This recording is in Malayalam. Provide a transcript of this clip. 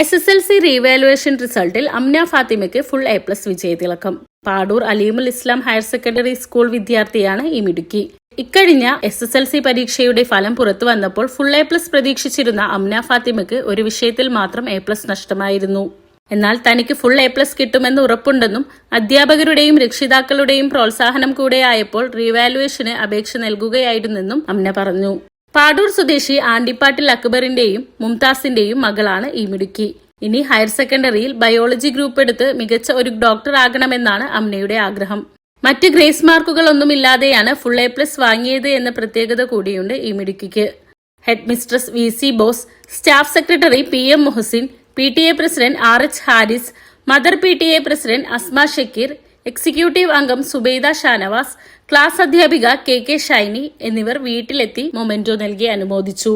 SSLC റീവാലുവേഷൻ റിസൾട്ടിൽ അംന ഫാത്തിമയ്ക്ക് ഫുൾ A+ വിജയതിലക്കം. Padur Aleemul Islam higher secondary school വിദ്യാർത്ഥിയാണ് ഈ മിടുക്കി. ഇക്കഴിഞ്ഞ SSLC പരീക്ഷയുടെ ഫലം പുറത്തു വന്നപ്പോൾ ഫുൾ A+ പ്രതീക്ഷിച്ചിരുന്ന അംന ഫാത്തിമയ്ക്ക് ഒരു വിഷയത്തിൽ മാത്രം A+ നഷ്ടമായിരുന്നു. എന്നാൽ തനിക്ക് ഫുൾ A+ കിട്ടുമെന്ന് ഉറപ്പുണ്ടെന്നും അധ്യാപകരുടെയും രക്ഷിതാക്കളുടെയും പ്രോത്സാഹനം കൂടെയായപ്പോൾ റീവാലുവേഷന് അപേക്ഷ നൽകുകയായിരുന്നെന്നും അംന പറഞ്ഞു. പാടൂർ സ്വദേശി ആണ്ടിപ്പാട്ടിൽ അക്ബറിന്റെയും മുംതാസിന്റെയും മകളാണ് ഈ മിടുക്കി. ഇനി ഹയർ സെക്കൻഡറിയിൽ ബയോളജി ഗ്രൂപ്പ് എടുത്ത് മികച്ച ഒരു ഡോക്ടർ ആകണമെന്നാണ് അംനയുടെ ആഗ്രഹം. മറ്റ് ഗ്രേസ് മാർക്കുകളൊന്നുമില്ലാതെയാണ് ഫുൾ A+ വാങ്ങിയത് എന്ന പ്രത്യേകത കൂടിയുണ്ട് ഈ മിടുക്കിക്ക്. Head mistress VC Bose, staff secretary PM Muhasin, PTA president RH Haris, mother PTA president Asma Shakeer, executive അംഗം സുബൈദ ഷാനവാസ്, ക്ലാസ് അധ്യാപിക KK ഷൈനി എന്നിവർ വീട്ടിലെത്തി മൊമെന്റോ നൽകി അനുമോദിച്ചു.